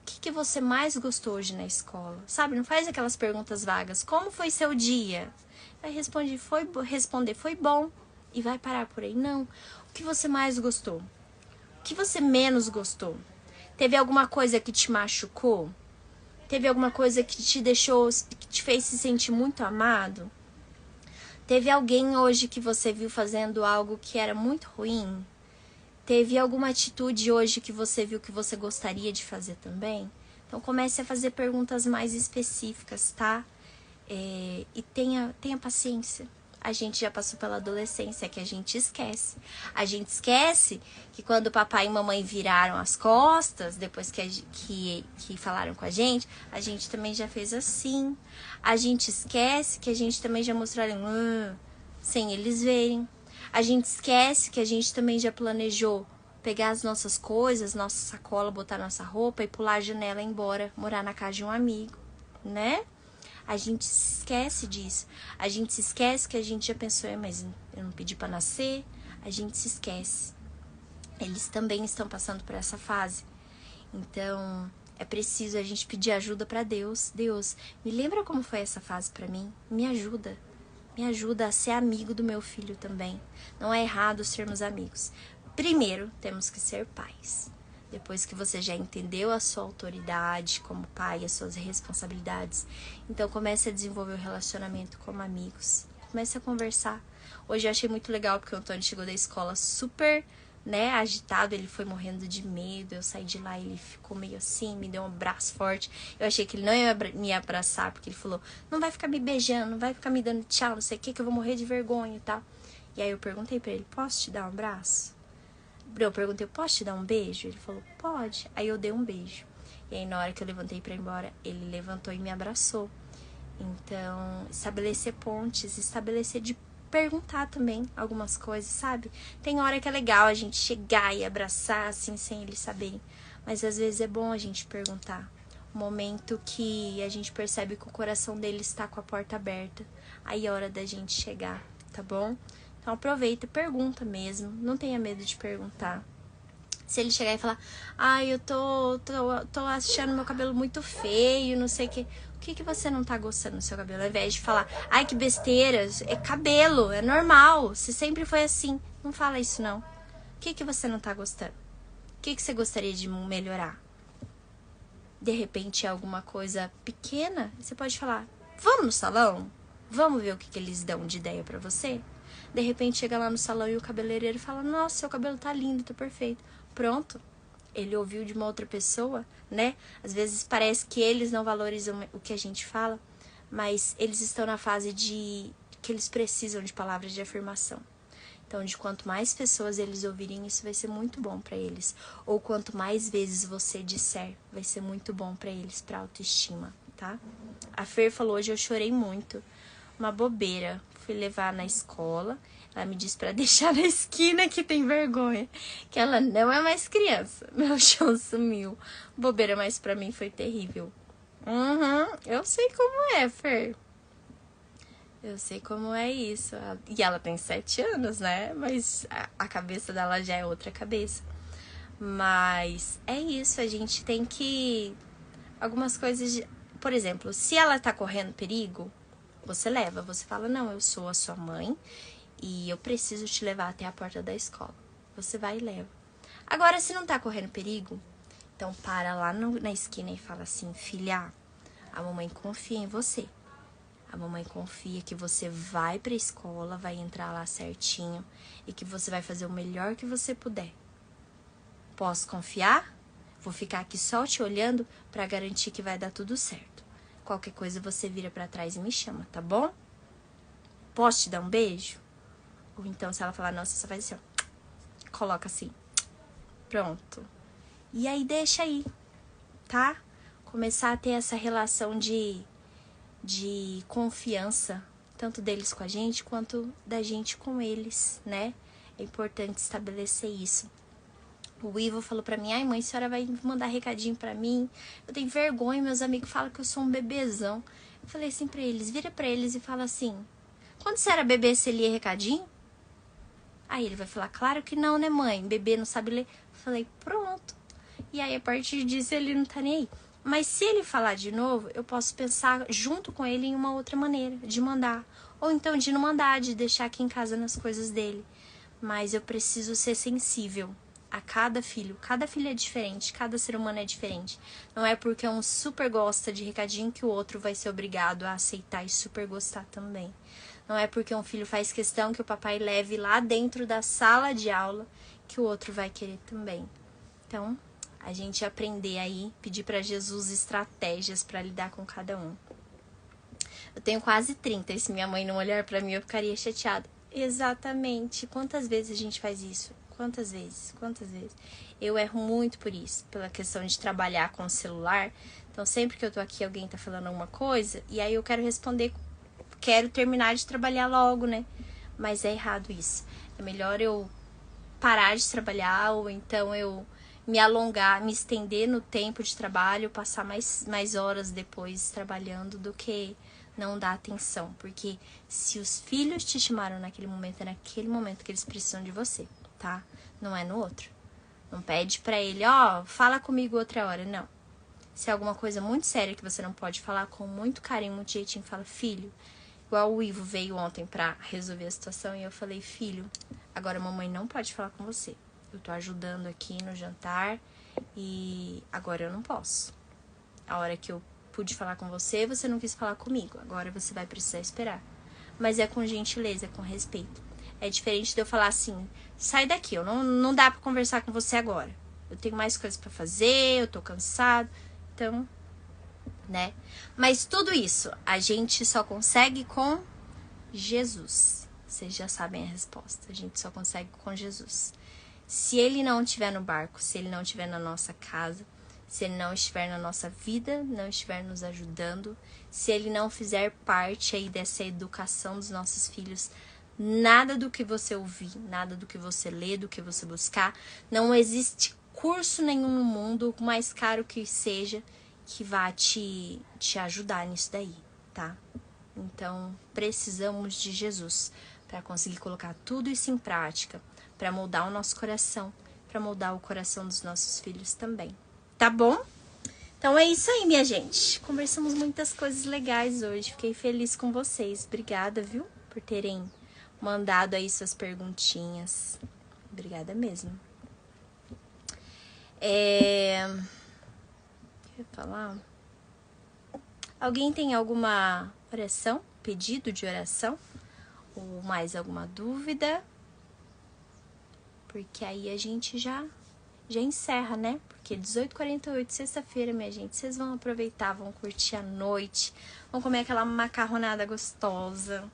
que você mais gostou hoje na escola? Sabe? Não faz aquelas perguntas vagas. Como foi seu dia? Vai responder, foi bom e vai parar por aí. Não. O que você mais gostou? O que você menos gostou? Teve alguma coisa que te machucou? Teve alguma coisa que te deixou, que te fez se sentir muito amado? Teve alguém hoje que você viu fazendo algo que era muito ruim? Teve alguma atitude hoje que você viu que você gostaria de fazer também? Então comece a fazer perguntas mais específicas, tá? E tenha paciência. A gente já passou pela adolescência, que a gente esquece. A gente esquece que quando papai e mamãe viraram as costas, depois que falaram com a gente também já fez assim. A gente esquece que a gente também já mostrou sem eles verem. A gente esquece que a gente também já planejou pegar as nossas coisas, nossa sacola, botar nossa roupa e pular a janela e ir embora, morar na casa de um amigo, né? A gente se esquece disso. A gente se esquece que a gente já pensou, mas eu não pedi pra nascer. A gente se esquece. eles também estão passando por essa fase. Então, é preciso a gente pedir ajuda para Deus. Deus, me lembra como foi essa fase para mim? Me ajuda. Me ajuda a ser amigo do meu filho também. Não é errado sermos amigos. Primeiro, temos que ser pais. Depois que você já entendeu a sua autoridade como pai, as suas responsabilidades, então comece a desenvolver o relacionamento como amigos. Comece a conversar. Hoje eu achei muito legal porque o Antônio chegou da escola super, agitado, ele foi morrendo de medo. Eu saí de lá, ele ficou meio assim, me deu um abraço forte. Eu achei que ele não ia me abraçar, porque ele falou, não vai ficar me beijando, não vai ficar me dando tchau, não sei o que eu vou morrer de vergonha e tal. E aí eu perguntei pra ele, posso te dar um abraço? Eu perguntei, posso te dar um beijo? Ele falou, pode. Aí eu dei um beijo. E aí na hora que eu levantei pra ir embora, ele levantou e me abraçou. Então, estabelecer pontes, estabelecer de perguntar também algumas coisas, sabe? Tem hora que é legal a gente chegar e abraçar assim, sem eles saberem. Mas às vezes é bom a gente perguntar. O momento que a gente percebe que o coração dele está com a porta aberta. Aí é hora da gente chegar, tá bom? Então aproveita e pergunta mesmo. Não tenha medo de perguntar. Se ele chegar e falar, eu tô achando meu cabelo muito feio, não sei o que. O que você não tá gostando do seu cabelo? Ao invés de falar, ai que besteira, é cabelo, é normal, você sempre foi assim. Não fala isso não. O que você não tá gostando? O que você gostaria de melhorar? De repente é alguma coisa pequena, você pode falar, vamos no salão? Vamos ver o que eles dão de ideia pra você? De repente chega lá no salão e o cabeleireiro fala, nossa, seu cabelo tá lindo, tá perfeito. Pronto, ele ouviu de uma outra pessoa, né? Às vezes parece que eles não valorizam o que a gente fala, mas eles estão na fase de que eles precisam de palavras de afirmação. Então, de quanto mais pessoas eles ouvirem, isso vai ser muito bom pra eles. Ou quanto mais vezes você disser, vai ser muito bom pra eles, pra autoestima, tá? A Fer falou, hoje eu chorei muito. Uma bobeira. Fui levar na escola. Ela me disse pra deixar na esquina que tem vergonha. Que ela não é mais criança. Meu chão sumiu. Bobeira, mas pra mim foi terrível. Eu sei como é, Fer. Eu sei como é isso. E ela tem 7 anos, né? Mas a cabeça dela já é outra cabeça. Mas é isso, a gente tem que... Algumas coisas... Por exemplo, se ela tá correndo perigo, você leva. Você fala, não, eu sou a sua mãe e eu preciso te levar até a porta da escola. Você vai e leva. Agora, se não tá correndo perigo, então para lá na esquina e fala assim, filha, a mamãe confia em você. A mamãe confia que você vai pra escola, vai entrar lá certinho e que você vai fazer o melhor que você puder. Posso confiar? Vou ficar aqui só te olhando pra garantir que vai dar tudo certo. Qualquer coisa você vira pra trás e me chama, tá bom? Posso te dar um beijo? Ou então, se ela falar, não, você só faz assim, ó. Coloca assim. Pronto. E aí deixa aí, tá? Começar a ter essa relação de confiança, tanto deles com a gente, quanto da gente com eles, né? É importante estabelecer isso. O Ivo falou pra mim, ai mãe, a senhora vai mandar recadinho pra mim? Eu tenho vergonha, meus amigos falam que eu sou um bebezão. Eu falei assim pra eles, vira pra eles e fala assim, quando você era bebê, você lia recadinho? Aí ele vai falar, claro que não, né mãe? Bebê não sabe ler. Eu falei, pronto. E aí a partir disso ele não tá nem aí. Mas se ele falar de novo, eu posso pensar junto com ele em uma outra maneira de mandar. Ou então de não mandar, de deixar aqui em casa nas coisas dele. Mas eu preciso ser sensível a cada filho. Cada filho é diferente, cada ser humano é diferente. Não é porque um super gosta de recadinho que o outro vai ser obrigado a aceitar e super gostar também. Não é porque um filho faz questão que o papai leve lá dentro da sala de aula que o outro vai querer também. Então, a gente aprender aí, pedir para Jesus estratégias para lidar com cada um. Eu tenho quase 30, e se minha mãe não olhar para mim eu ficaria chateada. Exatamente. Quantas vezes a gente faz isso? Quantas vezes? Eu erro muito por isso, pela questão de trabalhar com o celular. Então, sempre que eu tô aqui, alguém tá falando alguma coisa, e aí eu quero responder, quero terminar de trabalhar logo, né? Mas é errado isso. É melhor eu parar de trabalhar, ou então eu me alongar, me estender no tempo de trabalho, passar mais horas depois trabalhando, do que não dar atenção. Porque se os filhos te chamaram naquele momento, é naquele momento que eles precisam de você, tá? Não é no outro. Não pede pra ele, ó, fala comigo outra hora, não. Se é alguma coisa muito séria que você não pode falar, com muito carinho, muito jeitinho, fala, filho. Igual o Ivo veio ontem pra resolver a situação e eu falei, filho, agora a mamãe não pode falar com você. Eu tô ajudando aqui no jantar e agora eu não posso. A hora que eu pude falar com você, você não quis falar comigo. Agora você vai precisar esperar. Mas é com gentileza, é com respeito. É diferente de eu falar assim, sai daqui, não dá pra conversar com você agora. Eu tenho mais coisas pra fazer, eu tô cansado. Então, né? Mas tudo isso a gente só consegue com Jesus. Vocês já sabem a resposta. A gente só consegue com Jesus. Se ele não estiver no barco, se ele não estiver na nossa casa, se ele não estiver na nossa vida, não estiver nos ajudando, se ele não fizer parte aí dessa educação dos nossos filhos, nada do que você ouvir, nada do que você ler, do que você buscar, não existe curso nenhum no mundo, o mais caro que seja, que vá te ajudar nisso daí, tá? Então, precisamos de Jesus para conseguir colocar tudo isso em prática, para moldar o nosso coração, para moldar o coração dos nossos filhos também. Tá bom? Então é isso aí, minha gente. Conversamos muitas coisas legais hoje. Fiquei feliz com vocês. Obrigada, viu? Por terem mandado aí suas perguntinhas. Obrigada mesmo. O que eu ia falar? Alguém tem alguma oração? Pedido de oração? Ou mais alguma dúvida? Porque aí a gente já encerra, né? Porque 18h48, sexta-feira, minha gente, vocês vão aproveitar, vão curtir a noite, vão comer aquela macarronada gostosa,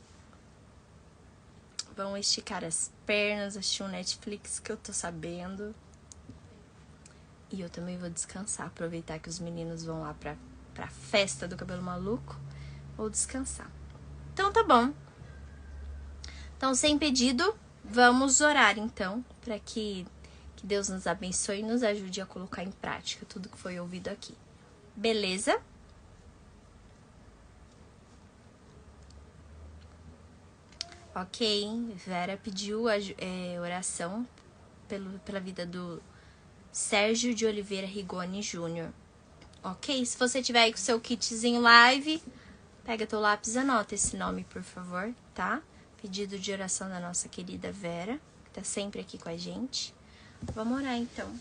vão esticar as pernas, assistir um Netflix que eu tô sabendo. E eu também vou descansar, aproveitar que os meninos vão lá pra festa do Cabelo Maluco, vou descansar. Então tá bom. Então, sem pedido, vamos orar então, para que Deus nos abençoe e nos ajude a colocar em prática tudo que foi ouvido aqui. Beleza? Ok, Vera pediu oração pela vida do Sérgio de Oliveira Rigoni Júnior. Ok, se você tiver aí com o seu kitzinho live, pega teu lápis e anota esse nome, por favor, tá? Pedido de oração da nossa querida Vera, que tá sempre aqui com a gente. Vamos orar, então.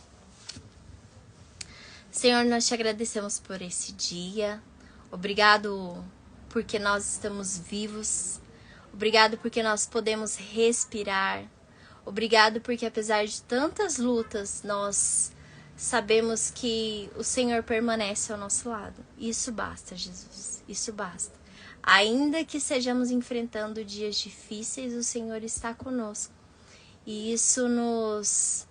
Senhor, nós te agradecemos por esse dia. Obrigado porque nós estamos vivos. Obrigado porque nós podemos respirar. Obrigado porque, apesar de tantas lutas, nós sabemos que o Senhor permanece ao nosso lado. Isso basta, Jesus. Isso basta. Ainda que estejamos enfrentando dias difíceis, o Senhor está conosco. E isso nos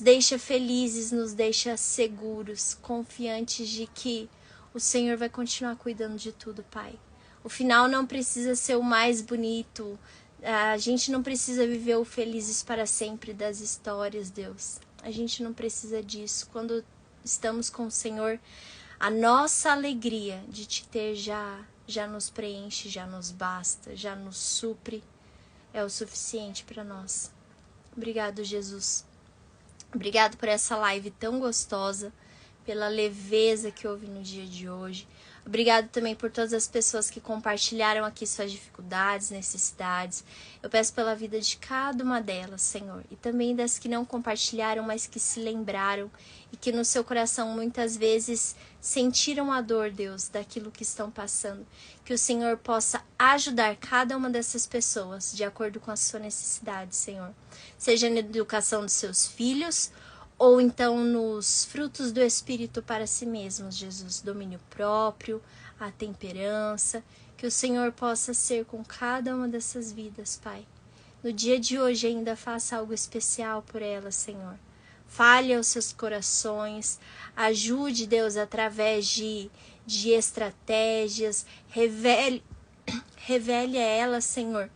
deixa felizes, nos deixa seguros, confiantes de que o Senhor vai continuar cuidando de tudo, Pai. O final não precisa ser o mais bonito, a gente não precisa viver o felizes para sempre das histórias, Deus. A gente não precisa disso. Quando estamos com o Senhor, a nossa alegria de te ter já nos preenche, já nos basta, já nos supre, é o suficiente para nós. Obrigado, Jesus. Obrigado por essa live tão gostosa, pela leveza que houve no dia de hoje. Obrigado também por todas as pessoas que compartilharam aqui suas dificuldades, necessidades. Eu peço pela vida de cada uma delas, Senhor. E também das que não compartilharam, mas que se lembraram e que no seu coração muitas vezes sentiram a dor, Deus, daquilo que estão passando. Que o Senhor possa ajudar cada uma dessas pessoas de acordo com a sua necessidade, Senhor. Seja na educação dos seus filhos, ou então nos frutos do Espírito para si mesmos, Jesus. Domínio próprio, a temperança, que o Senhor possa ser com cada uma dessas vidas, Pai. No dia de hoje ainda faça algo especial por elas, Senhor. Fale aos seus corações, ajude, Deus, através de estratégias, revele a elas, Senhor,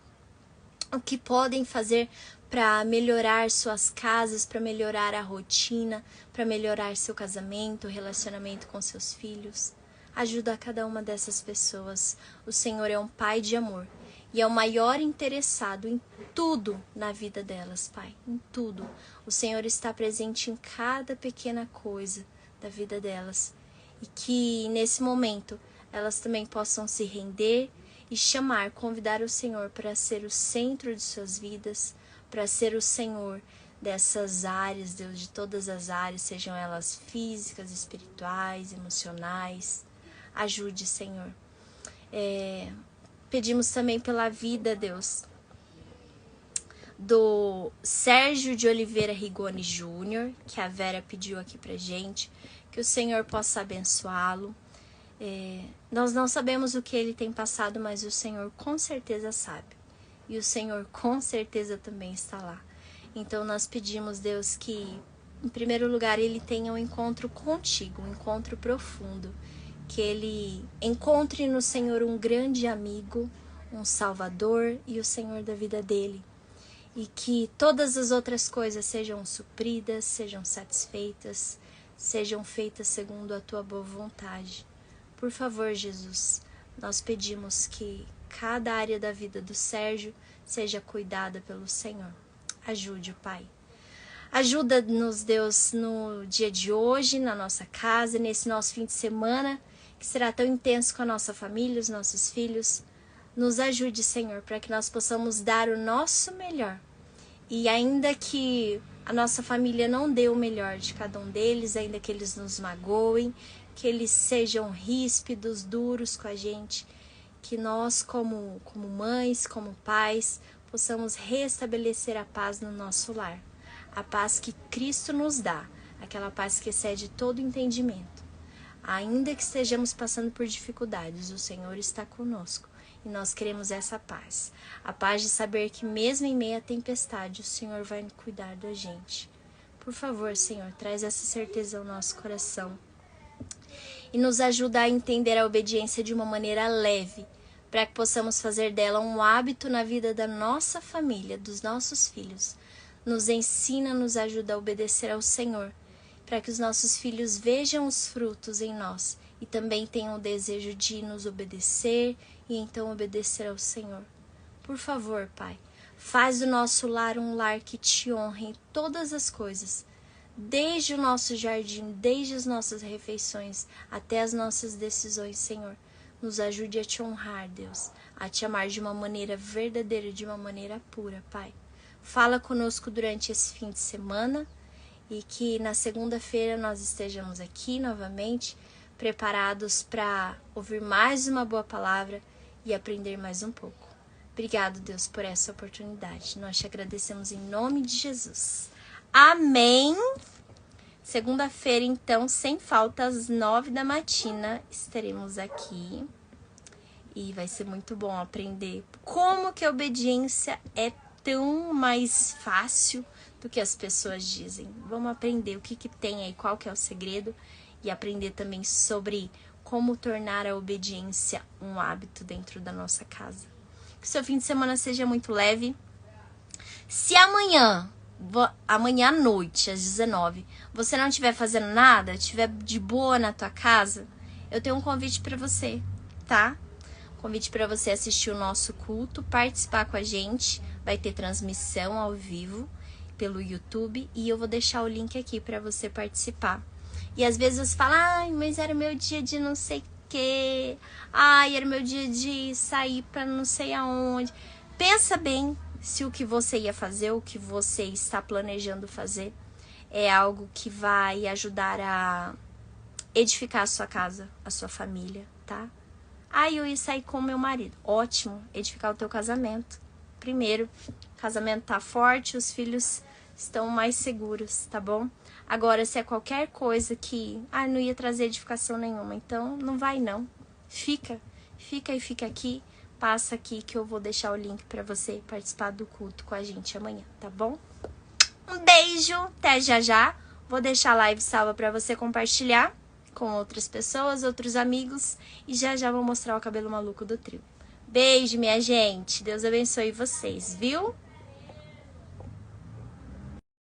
o que podem fazer para melhorar suas casas, para melhorar a rotina, para melhorar seu casamento, relacionamento com seus filhos. Ajuda a cada uma dessas pessoas. O Senhor é um Pai de amor e é o maior interessado em tudo na vida delas, Pai, em tudo. O Senhor está presente em cada pequena coisa da vida delas e que nesse momento elas também possam se render e chamar, convidar o Senhor para ser o centro de suas vidas, para ser o Senhor dessas áreas, Deus, de todas as áreas, sejam elas físicas, espirituais, emocionais. Ajude, Senhor. Pedimos também pela vida, Deus, do Sérgio de Oliveira Rigoni Júnior, que a Vera pediu aqui pra gente, que o Senhor possa abençoá-lo. Nós não sabemos o que ele tem passado, mas o Senhor com certeza sabe. E o Senhor com certeza também está lá. Então nós pedimos, Deus, que em primeiro lugar ele tenha um encontro contigo, um encontro profundo. Que ele encontre no Senhor um grande amigo, um salvador e o Senhor da vida dele. E que todas as outras coisas sejam supridas, sejam satisfeitas, sejam feitas segundo a tua boa vontade. Por favor, Jesus, nós pedimos que cada área da vida do Sérgio seja cuidada pelo Senhor. Ajude, Pai. Ajuda-nos, Deus, no dia de hoje, na nossa casa, nesse nosso fim de semana, que será tão intenso com a nossa família, os nossos filhos. Nos ajude, Senhor, para que nós possamos dar o nosso melhor. E ainda que a nossa família não dê o melhor de cada um deles, ainda que eles nos magoem, que eles sejam ríspidos, duros com a gente, que nós, como mães, como pais, possamos restabelecer a paz no nosso lar. A paz que Cristo nos dá, aquela paz que excede todo entendimento. Ainda que estejamos passando por dificuldades, o Senhor está conosco e nós queremos essa paz. A paz de saber que mesmo em meio à tempestade, o Senhor vai cuidar da gente. Por favor, Senhor, traz essa certeza ao nosso coração e nos ajuda a entender a obediência de uma maneira leve, para que possamos fazer dela um hábito na vida da nossa família, dos nossos filhos. Nos ensina, nos ajuda a obedecer ao Senhor, para que os nossos filhos vejam os frutos em nós e também tenham o desejo de nos obedecer e então obedecer ao Senhor. Por favor, Pai, faz do nosso lar um lar que te honre em todas as coisas, desde o nosso jardim, desde as nossas refeições até as nossas decisões, Senhor. Nos ajude a te honrar, Deus, a te amar de uma maneira verdadeira, de uma maneira pura, Pai. Fala conosco durante esse fim de semana e que na segunda-feira nós estejamos aqui novamente, preparados para ouvir mais uma boa palavra e aprender mais um pouco. Obrigado, Deus, por essa oportunidade. Nós te agradecemos em nome de Jesus. Amém! Segunda-feira, então, sem falta, às 9 da matina, estaremos aqui. E vai ser muito bom aprender como que a obediência é tão mais fácil do que as pessoas dizem. Vamos aprender o que tem aí, qual que é o segredo. E aprender também sobre como tornar a obediência um hábito dentro da nossa casa. Que o seu fim de semana seja muito leve. Se amanhã à noite, às 19, você não estiver fazendo nada, estiver de boa na tua casa, eu tenho um convite para você, tá? Convite para você assistir o nosso culto, participar com a gente. Vai ter transmissão ao vivo pelo YouTube e eu vou deixar o link aqui para você participar. E às vezes você fala, ai, mas era meu dia de não sei o quê. Ai, era meu dia de sair para não sei aonde. Pensa bem se o que você ia fazer, o que você está planejando fazer, é algo que vai ajudar a edificar a sua casa, a sua família, tá? Ai, eu ia sair com o meu marido. Ótimo, edificar o teu casamento. Primeiro, o casamento tá forte, os filhos estão mais seguros, tá bom? Agora, se é qualquer coisa que não ia trazer edificação nenhuma, então não vai não. Fica aqui, passa aqui que eu vou deixar o link para você participar do culto com a gente amanhã, tá bom? Um beijo, até já. Vou deixar a live salva para você compartilhar com outras pessoas, outros amigos e já vou mostrar o cabelo maluco do trio. Beijo, minha gente. Deus abençoe vocês, viu?